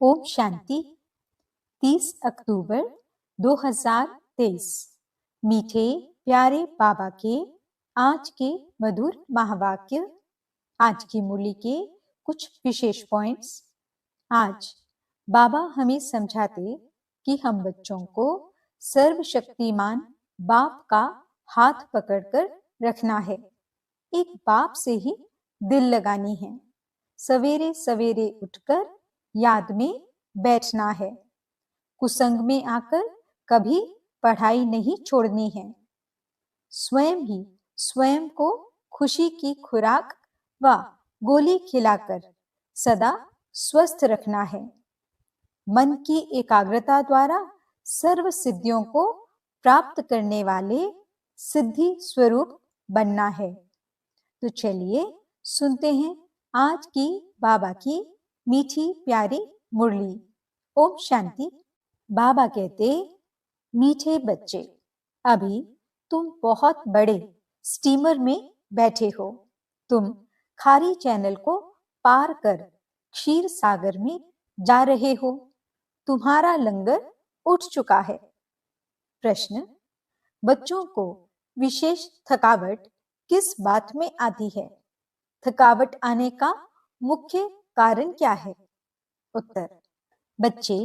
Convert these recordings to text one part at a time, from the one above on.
ओम शांति। 30 अक्टूबर 2023। मीठे प्यारे बाबा के आज के मधुर महावाक्य। आज की मुरली के कुछ विशेष पॉइंट्स। आज बाबा हमें समझाते कि हम बच्चों को सर्वशक्तिमान बाप का हाथ पकड़कर रखना है। एक बाप से ही दिल लगानी है। सवेरे सवेरे उठकर याद में बैठना है। कुसंग में आकर कभी पढ़ाई नहीं छोड़नी है। स्वयं ही स्वयं को खुशी की खुराक व गोली खिलाकर सदा स्वस्थ रखना है। मन की एकाग्रता द्वारा सर्व सिद्धियों को प्राप्त करने वाले सिद्धि स्वरूप बनना है। तो चलिए सुनते हैं आज की बाबा की मीठी प्यारी मुरली। ओम शांति। बाबा कहते, मीठे बच्चे, अभी तुम बहुत बड़े स्टीमर में बैठे हो। तुम खारी चैनल को पार कर क्षीर सागर में जा रहे हो। तुम्हारा लंगर उठ चुका है। प्रश्न, बच्चों को विशेष थकावट किस बात में आती है? थकावट आने का मुख्य कारण क्या है? उत्तर, बच्चे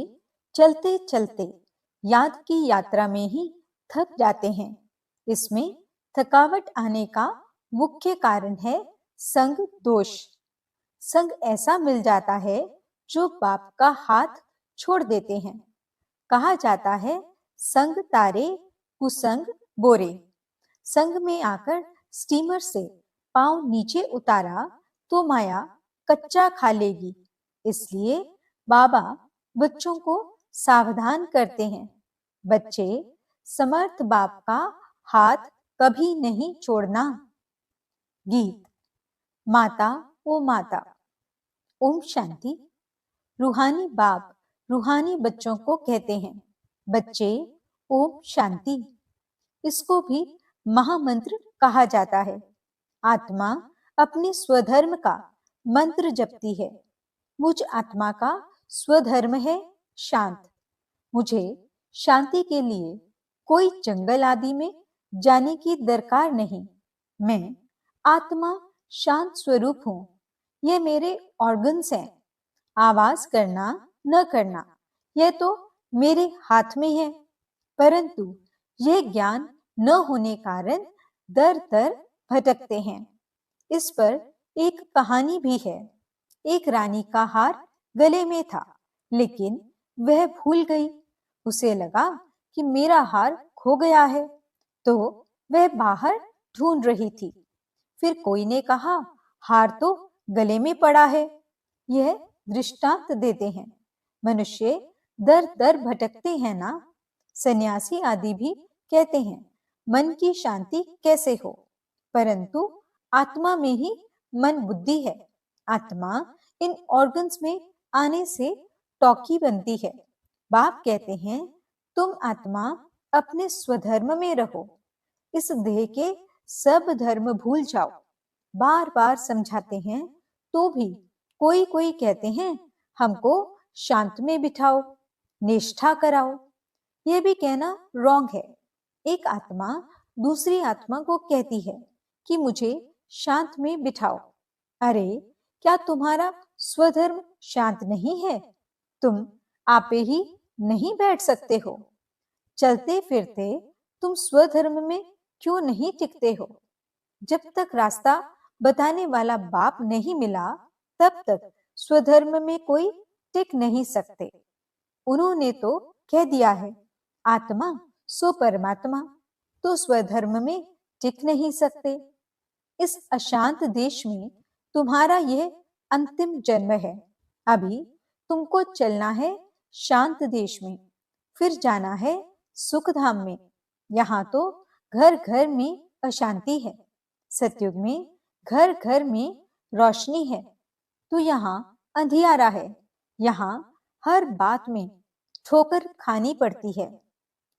चलते चलते याद की यात्रा में ही थक जाते हैं। इसमें थकावट आने का मुख्य कारण है संग दोष। संग ऐसा मिल जाता है जो बाप का हाथ छोड़ देते हैं। कहा जाता है, संग तारे कुसंग बोरे। संग में आकर स्टीमर से पांव नीचे उतारा तो माया कच्चा खा लेगी। इसलिए बाबा बच्चों को सावधान करते हैं। बच्चे, समर्थ बाप का हाथ कभी नहीं छोड़ना। गीत। माता ओ माता। ओम शांति। रूहानी बाप रूहानी बच्चों को कहते हैं, बच्चे ओम शांति। इसको भी महामंत्र कहा जाता है। आत्मा अपने स्वधर्म का मंत्र जपती है। मुझ आत्मा का स्वधर्म है शांत। मुझे शांति के लिए कोई जंगल आदि में जाने की दरकार नहीं। मैं आत्मा शांत स्वरूप हूँ। ये मेरे ऑर्गन्स हैं। आवाज करना न करना यह तो मेरे हाथ में है। परंतु यह ज्ञान न होने कारण दर दर भटकते हैं। इस पर एक कहानी भी है। एक रानी का हार गले में था, लेकिन वह भूल गई। उसे लगा कि मेरा हार खो गया है, तो वह बाहर ढूंढ रही थी। फिर कोई ने कहा, हार तो गले में पड़ा है। यह दृष्टांत देते हैं। मनुष्य दर दर भटकते हैं ना। सन्यासी आदि भी कहते हैं, मन की शांति कैसे हो? परंतु आत्मा में ही मन बुद्धि है। आत्मा इन ऑर्गन्स में आने से टॉकी बनती है। बाप कहते हैं, तुम आत्मा अपने स्वधर्म में रहो। इस देह के सब धर्म भूल जाओ। बार बार समझाते हैं तो भी कोई कोई कहते हैं, हमको शांत में बिठाओ, निष्ठा कराओ। यह भी कहना रॉन्ग है। एक आत्मा दूसरी आत्मा को कहती है कि मुझे शांत में बिठाओ। अरे, क्या तुम्हारा स्वधर्म शांत नहीं है? तुम आपे ही नहीं बैठ सकते हो? चलते फिरते तुम स्वधर्म में क्यों नहीं टिकते हो? जब तक रास्ता बताने वाला बाप नहीं मिला, तब तक स्वधर्म में कोई टिक नहीं सकते। उन्होंने तो कह दिया है, आत्मा सो परमात्मा, तो स्वधर्म में टिक नहीं सकते। इस अशांत देश में तुम्हारा यह अंतिम जन्म है। अभी तुमको चलना है शांत देश में, फिर जाना है सुख धाम में। यहाँ तो घर घर में अशांति है। सतयुग में घर घर में रोशनी है, तो यहाँ अंधियारा है। यहाँ हर बात में ठोकर खानी पड़ती है।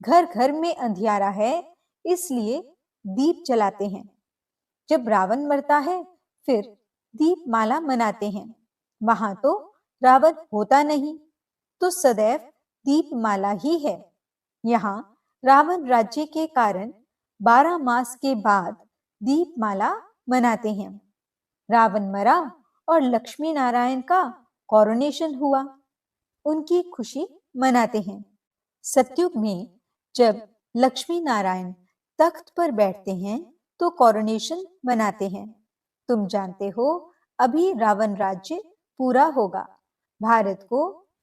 घर घर में अंधियारा है, इसलिए दीप जलाते हैं। जब रावण मरता है, फिर दीप माला मनाते हैं। वहां तो रावण होता नहीं, तो सदैव दीपमाला ही है। यहाँ रावण राज्य के कारण 12 मास के बाद दीपमाला मनाते हैं। रावण मरा और लक्ष्मी नारायण का कोरोनेशन हुआ, उनकी खुशी मनाते हैं। सतयुग में जब लक्ष्मी नारायण तख्त पर बैठते हैं तो कोरोनेशन मनाते हैं। तुम जानते हो अभी रावण राज्य पूरा होगा, भारत को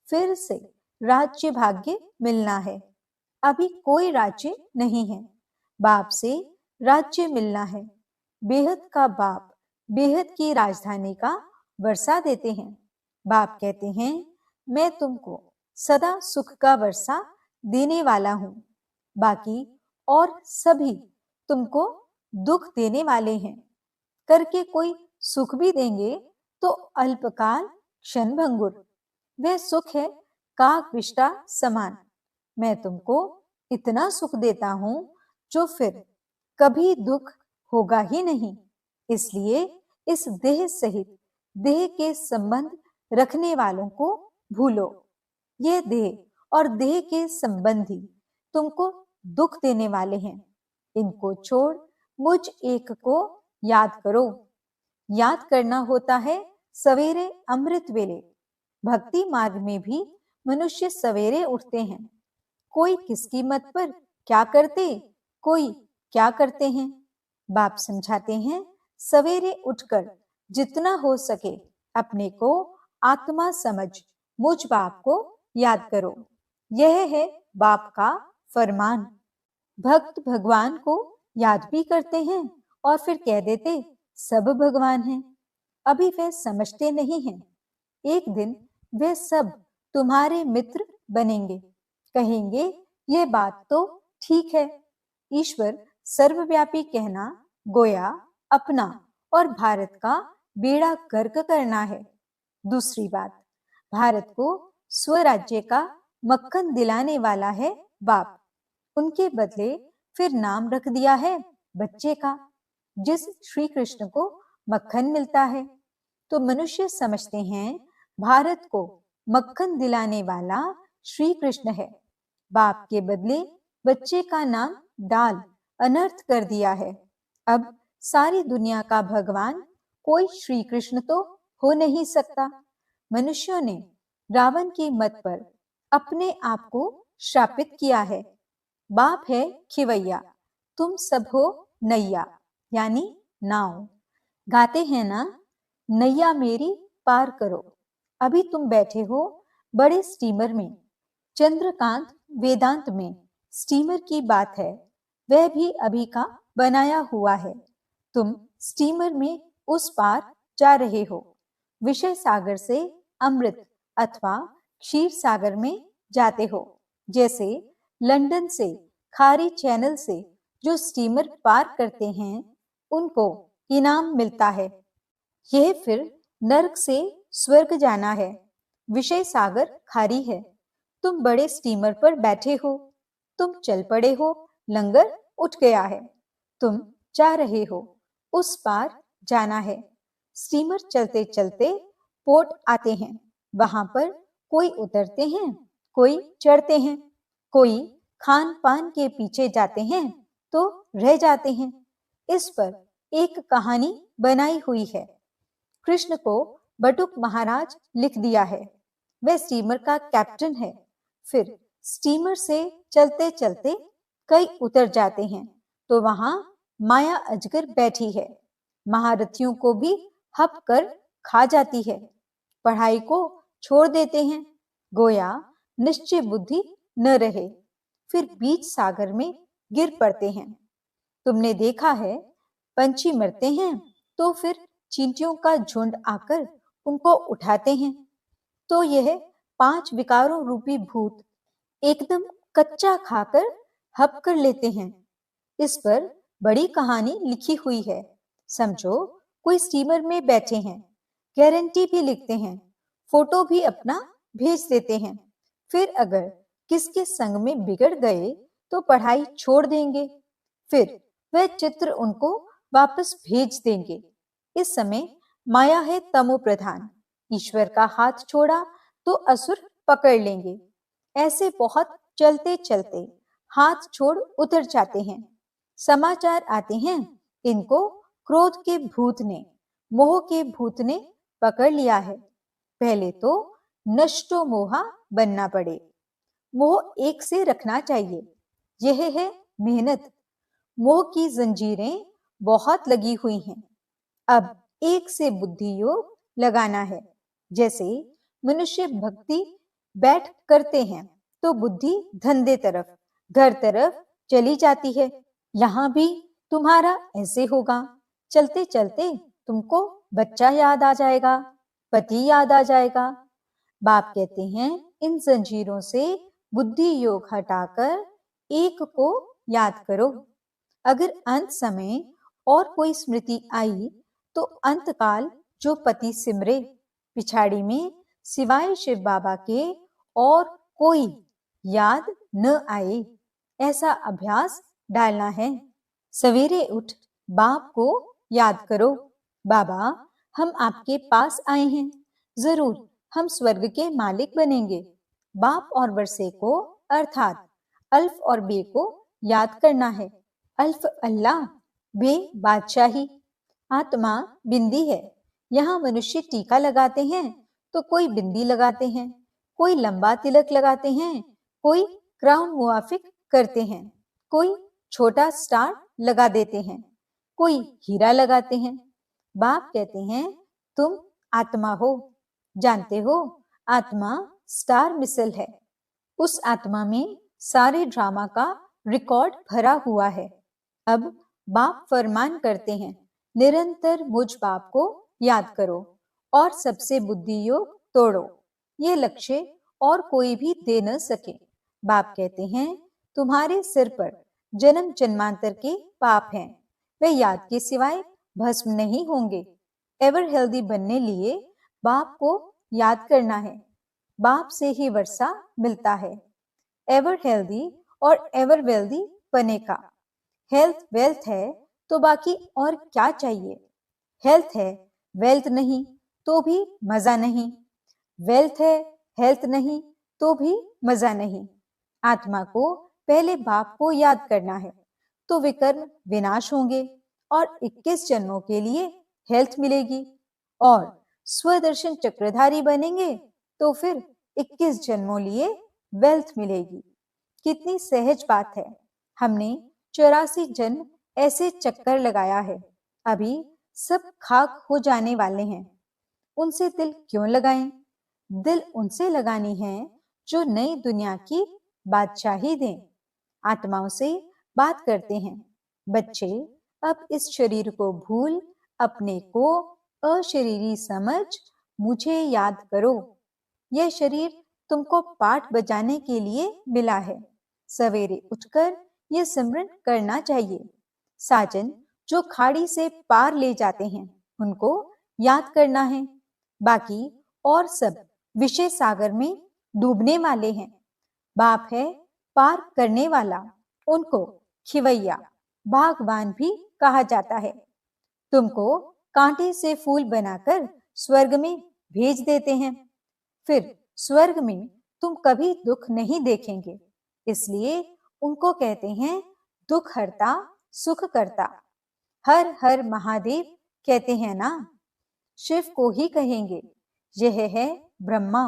फिर से राज्य भाग्य मिलना है। अभी कोई राज्य नहीं है, बाप से राज्य मिलना है। बेहद का बाप बेहद की राजधानी का वर्षा देते हैं। बाप कहते हैं मैं तुमको सदा सुख का वर्षा देने वाला हूं, बाकी और सभी तुमको दुख देने वाले हैं। करके कोई सुख भी देंगे तो अल्पकाल क्षणभंगुर, वह सुख है काक विष्टा समान। मैं तुमको इतना सुख देता हूं जो फिर कभी दुख होगा ही नहीं। इसलिए इस देह सहित देह के संबंध रखने वालों को भूलो। ये देह और देह के संबंधी तुमको दुख देने वाले हैं, इनको छोड़ मुझ एक को याद करो। याद करना होता है सवेरे अमृत वेले। भक्ति मार्ग में भी मनुष्य सवेरे उठते हैं। कोई किसकी मत पर क्या करते, कोई क्या करते हैं। बाप समझाते हैं सवेरे उठकर जितना हो सके अपने को आत्मा समझ मुझ बाप को याद करो। यह है बाप का फरमान। भक्त भगवान को याद भी करते हैं और फिर कह देते सब भगवान हैं। अभी वे समझते नहीं हैं। एक दिन वे सब तुम्हारे मित्र बनेंगे, कहेंगे ये बात तो ठीक है। ईश्वर सर्वव्यापी कहना गोया अपना और भारत का बेड़ा गर्क करना है। दूसरी बात, भारत को स्वराज्य का मक्खन दिलाने वाला है बाप। उनके बदले फिर नाम रख दिया है बच्चे का, जिस श्री कृष्ण को मक्खन मिलता है। तो मनुष्य समझते हैं भारत को मक्खन दिलाने वाला श्री कृष्ण है। बाप के बदले बच्चे का नाम डाल अनर्थ कर दिया है। अब सारी दुनिया का भगवान कोई श्री कृष्ण तो हो नहीं सकता। मनुष्यों ने रावण की मत पर अपने आप को श्रापित किया है। बाप है खिवैया, तुम सब हो नैया, यानी नाव। गाते हैं ना, नैया मेरी पार करो। अभी तुम बैठे हो बड़े स्टीमर में। चंद्रकांत वेदांत में स्टीमर की बात है, वह भी अभी का बनाया हुआ है। तुम स्टीमर में उस पार जा रहे हो। विषय सागर से अमृत अथवा क्षीर सागर में जाते हो। जैसे लंदन से खारी चैनल से जो स्टीमर पार करते हैं उनको इनाम मिलता है। यह फिर नरक से स्वर्ग जाना है। विषय सागर खारी है। तुम बड़े स्टीमर पर बैठे हो, तुम चल पड़े हो, लंगर उठ गया है, तुम जा रहे हो, उस पार जाना है। स्टीमर चलते चलते पोर्ट आते हैं। वहां पर कोई उतरते हैं, कोई चढ़ते हैं, कोई खान पान के पीछे जाते हैं तो रह जाते हैं। इस पर एक कहानी बनाई हुई है। कृष्ण को बटुक महाराज लिख दिया है। वह स्टीमर का कैप्टन है। फिर स्टीमर से चलते चलते कई उतर जाते हैं तो वहां माया अजगर बैठी है। महारथियों को भी हप कर खा जाती है। पढ़ाई को छोड़ देते हैं, गोया निश्चय बुद्धि न रहे। फिर बीच सागर में गिर पड़ते हैं। तुमने देखा है पंछी मरते हैं तो फिर चींटियों का झुंड आकर उनको उठाते हैं। तो यह 5 विकारों रूपी भूत एकदम कच्चा खाकर हप कर लेते हैं। इस पर बड़ी कहानी लिखी हुई है। समझो कोई स्टीमर में बैठे हैं, गारंटी भी लिखते हैं, फोटो भी अपना भेज देते हैं। फिर अगर किसके संग में बिगड़ गए तो पढ़ाई छोड़ देंगे। फिर वह चित्र उनको वापस भेज देंगे। इस समय माया है तमो प्रधान। ईश्वर का हाथ छोड़ा तो असुर पकड़ लेंगे। ऐसे बहुत चलते चलते हाथ छोड़ उतर जाते हैं। समाचार आते हैं इनको क्रोध के भूत ने, मोह के भूत ने पकड़ लिया है। पहले तो नष्टो मोहा बनना पड़े। मोह एक से रखना चाहिए, यह है मेहनत। मोह की जंजीरें बहुत लगी हुई हैं। अब एक से बुद्धि योग लगाना है। जैसे मनुष्य भक्ति बैठ करते हैं तो बुद्धि धंधे तरफ, घर तरफ चली जाती है। यहाँ भी तुम्हारा ऐसे होगा। चलते चलते तुमको बच्चा याद आ जाएगा, पति याद आ जाएगा। बाप कहते हैं इन जंजीरों से बुद्धि योग हटाकर एक को याद करो। अगर अंत समय और कोई स्मृति आई तो अंतकाल जो पति सिमरे, पिछाड़ी में सिवाय शिव बाबा के और कोई याद न आए, ऐसा अभ्यास डालना है। सवेरे उठ बाप को याद करो। बाबा, हम आपके पास आए हैं, जरूर हम स्वर्ग के मालिक बनेंगे। बाप और वर्षे को अर्थात अल्फ और बे को याद करना है। अल्फ अल्लाह, बे बादशाही। आत्मा बिंदी है। यहाँ मनुष्य टीका लगाते हैं तो कोई बिंदी लगाते हैं, कोई लंबा तिलक लगाते हैं, कोई क्राउन मुआफिक करते हैं, कोई छोटा स्टार लगा देते हैं, कोई हीरा लगाते हैं। बाप कहते हैं तुम आत्मा हो। जानते हो आत्मा स्टार मिसल है। उस आत्मा में सारे ड्रामा का रिकॉर्ड भरा हुआ है। अब बाप फरमान करते हैं निरंतर मुझ बाप को याद करो और सबसे बुद्धि योग तोड़ो। ये लक्ष्य और कोई भी दे न सके। बाप कहते हैं तुम्हारे सिर पर जन्म जन्मांतर के पाप हैं, वे याद के सिवाय भस्म नहीं होंगे। एवर हेल्दी बनने लिए बाप को याद करना है। बाप से ही वर्षा मिलता है। एवर हेल्दी और एवर वेल्दी बने का। हेल्थ वेल्थ है तो बाकी और क्या चाहिए। हेल्थ है, वेल्थ नहीं तो भी मजा नहीं। वेल्थ है, हेल्थ नहीं तो भी मजा नहीं। आत्मा को पहले बाप को याद करना है तो विकर्म विनाश होंगे और 21 जन्मों के लिए हेल्थ मिलेगी। और स्वदर्शन चक्रधारी बनेंगे तो फिर 21 जन्मों लिए वेल्थ मिलेगी। कितनी सहज बात है। हमने 84 जन्म ऐसे चक्कर लगाया है, अभी सब खाक हो जाने वाले हैं। उनसे दिल क्यों लगाएं? दिल उनसे लगानी है जो नई दुनिया की बादशाही दें। आत्माओं से बात करते हैं, बच्चे अब इस शरीर को भूल अपने को अशरीरी समझ मुझे याद करो। यह शरीर तुमको पाठ बजाने के लिए मिला है। सवेरे उठकर यह सिमरन करना चाहिए। साजन जो खाड़ी से पार ले जाते हैं उनको याद करना है। बाकी और सब विषय सागर में डूबने वाले हैं। बाप है पार करने वाला, उनको खिवैया भागवान भी कहा जाता है। तुमको कांटे से फूल बनाकर स्वर्ग में भेज देते हैं। फिर स्वर्ग में तुम कभी दुख नहीं देखेंगे, इसलिए उनको कहते हैं दुख हरता सुख करता। हर हर महादेव कहते हैं ना, शिव को ही कहेंगे। यह है ब्रह्मा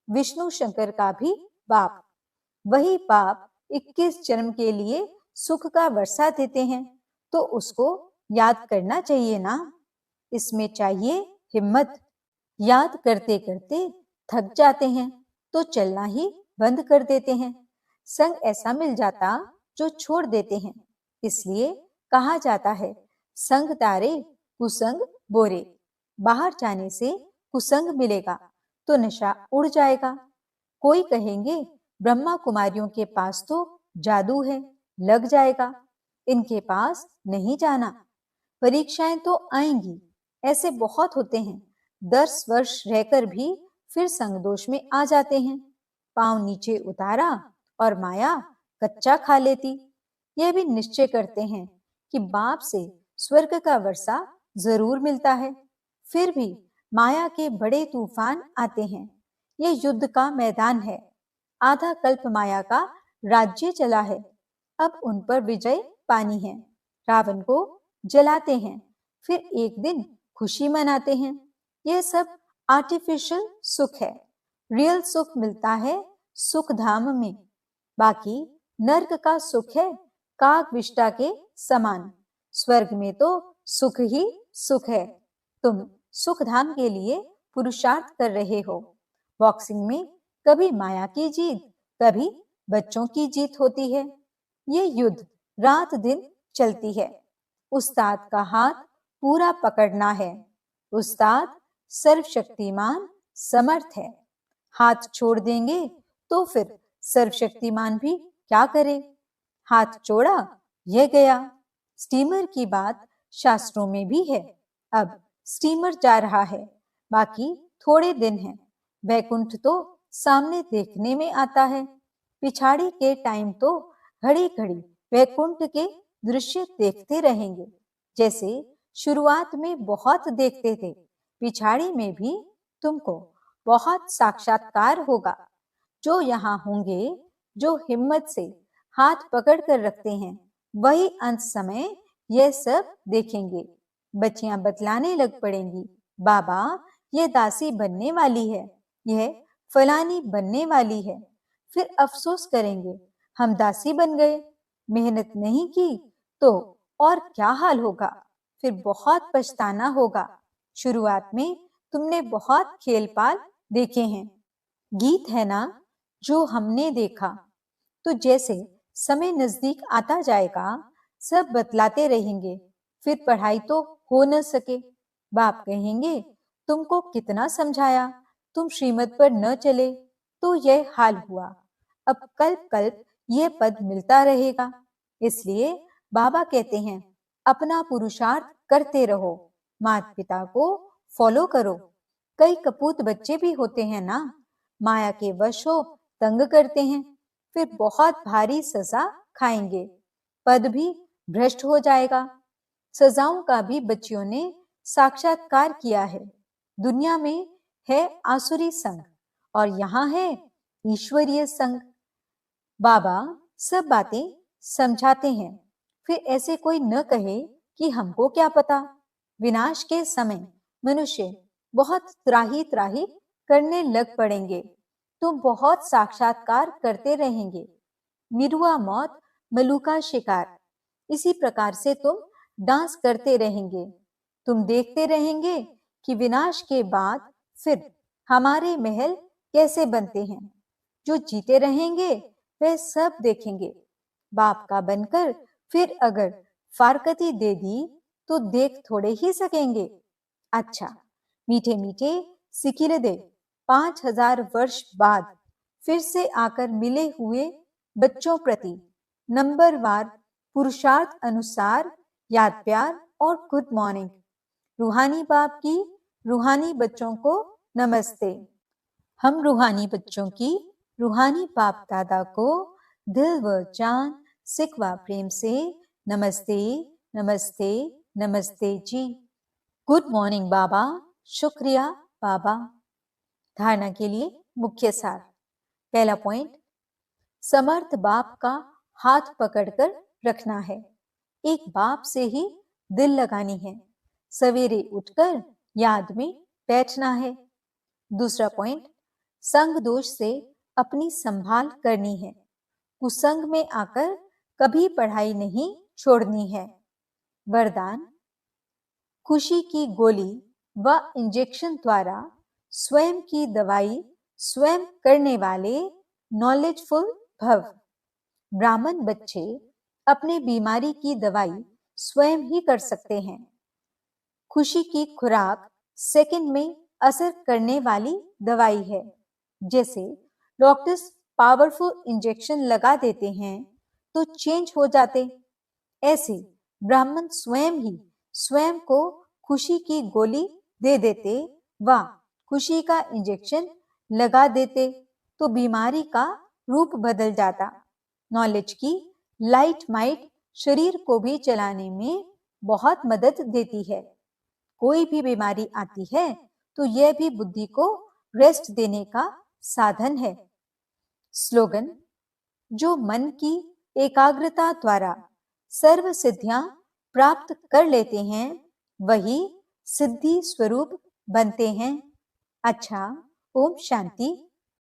विष्णु शंकर का भी बाप। वही बाप 21 जन्म के लिए सुख का वर्षा देते हैं तो उसको याद करना चाहिए ना। इसमें चाहिए हिम्मत। याद करते करते थक जाते हैं तो चलना ही बंद कर देते हैं। संग ऐसा मिल जाता जो छोड़ देते हैं। इसलिए कहा जाता है संग तारे कुसंग बोरे। बाहर जाने से कुसंग मिलेगा तो नशा उड़ जाएगा। कोई कहेंगे ब्रह्मा कुमारियों के पास तो जादू है, लग जाएगा। इनके पास नहीं जाना, परीक्षाएं तो आएंगी। ऐसे बहुत होते हैं, 10 वर्ष रहकर भी फिर संगदोष में आ जाते हैं। पांव नीचे उतारा और माया कच्चा खा लेती। यह भी निश्चय करते हैं कि बाप से स्वर्ग का वर्षा जरूर मिलता है, फिर भी माया के बड़े तूफान आते हैं। यह युद्ध का मैदान है। आधा कल्प माया का राज्य चला है, अब उन पर विजय पानी है। रावण को जलाते हैं, फिर एक दिन खुशी मनाते हैं। यह सब आर्टिफिशियल सुख है। रियल सुख मिलता है सुख धाम में। बाकी नर्क का सुख है काग विष्टा के समान। स्वर्ग में तो सुख ही सुख है। तुम सुख धाम के लिए पुरुषार्थ कर रहे हो। बॉक्सिंग में कभी माया की जीत, कभी बच्चों की जीत होती है। ये युद्ध रात दिन चलती है। उस्ताद का हाथ पूरा पकड़ना है। उस्ताद सर्वशक्तिमान समर्थ है। हाथ छोड़ देंगे तो फिर सर्वशक्तिमान भी क्या करे। हाथ छोड़ा यह गया। स्टीमर की बात शास्त्रों में भी है। अब स्टीमर जा रहा है, बाकी थोड़े दिन हैं। वैकुंठ तो सामने देखने में आता है। पिछाड़ी के टाइम तो घड़ी घड़ी वैकुंठ के दृश्य देखते रहेंगे। जैसे शुरुआत में बहुत देखते थे, पिछाड़ी में भी तुमको बहुत साक्षात्कार होगा। जो यहाँ होंगे, जो हिम्मत से हाथ पकड़ कर रखते हैं, वही अंत समय यह सब देखेंगे। बच्चियां बतलाने लग पड़ेंगी, बाबा ये दासी बनने वाली है, यह फलानी बनने वाली है। फिर अफसोस करेंगे, हम दासी बन गए, मेहनत नहीं की तो और क्या हाल होगा। फिर बहुत पछताना होगा। शुरुआत में तुमने बहुत खेल पाल देखे हैं। गीत है ना जो हमने देखा। तो जैसे समय नजदीक आता जाएगा, सब बतलाते रहेंगे। फिर पढ़ाई तो हो न सके। बाप कहेंगे, तुमको कितना समझाया, तुम श्रीमत पर न चले तो यह हाल हुआ। अब कल्प कल्प यह पद मिलता रहेगा। इसलिए बाबा कहते हैं, अपना पुरुषार्थ करते रहो, माता पिता को फॉलो करो। कई कपूत बच्चे भी होते हैं ना, माया के वश हो तंग करते हैं, फिर बहुत भारी सजा खाएंगे। पद भी भ्रष्ट हो जाएगा। सजाओं का भी बच्चियों ने साक्षात्कार किया है। दुनिया में है आसुरी संग और यहाँ है ईश्वरीय संग। बाबा सब बातें समझाते हैं। फिर ऐसे कोई न कहे कि हमको क्या पता। विनाश के समय मनुष्य बहुत त्राही त्राही करने लग पड़ेंगे, तो बहुत साक्षात्कार करते रहेंगे। मिरुआ मौत मलुका शिकार, इसी प्रकार से तुम डांस करते रहेंगे। तुम देखते रहेंगे कि विनाश के बाद फिर हमारे महल कैसे बनते हैं। जो जीते रहेंगे वे सब देखेंगे। बाप का बनकर फिर अगर फारकती दे दी तो देख थोड़े ही सकेंगे। अच्छा, मीठे मीठे सिकिलदे 5000 वर्ष बाद फिर से आकर मिले हुए बच्चों प्रति नंबरवार पुरुषार्थ अनुसार याद प्यार और गुड मॉर्निंग। रूहानी बाप की रूहानी बच्चों को नमस्ते। हम रूहानी बच्चों की रूहानी बाप दादा को दिल व जान सिकवा प्रेम से नमस्ते नमस्ते नमस्ते जी। गुड मॉर्निंग बाबा। शुक्रिया बाबा। धारणा के लिए मुख्य सार। पहला पॉइंट, समर्थ बाप का हाथ पकड़कर रखना है। एक बाप से ही दिल लगानी है। सवेरे उठकर याद में बैठना है। दूसरा पॉइंट, संग दोष से अपनी संभाल करनी है। कुसंग में आकर कभी पढ़ाई नहीं छोड़नी है। वरदान, खुशी की गोली व इंजेक्शन द्वारा स्वयं की दवाई स्वयं करने वाले नॉलेजफुल भव। ब्राह्मण बच्चे अपने बीमारी की दवाई स्वयं ही कर सकते हैं। खुशी की खुराक सेकंड में असर करने वाली दवाई है। जैसे डॉक्टर्स पावरफुल इंजेक्शन लगा देते हैं तो चेंज हो जाते, ऐसे ब्राह्मण स्वयं ही स्वयं को खुशी की गोली दे देते व खुशी का इंजेक्शन लगा देते तो बीमारी का रूप बदल जाता। नॉलेज की लाइट माइट शरीर को भी चलाने में बहुत मदद देती है। कोई भी बीमारी आती है तो यह भी बुद्धि को रेस्ट देने का साधन है। स्लोगन: जो मन की एकाग्रता द्वारा सर्व सिद्धियां प्राप्त कर लेते हैं वही सिद्धि स्वरूप बनते हैं। अच्छा, ओम शांति।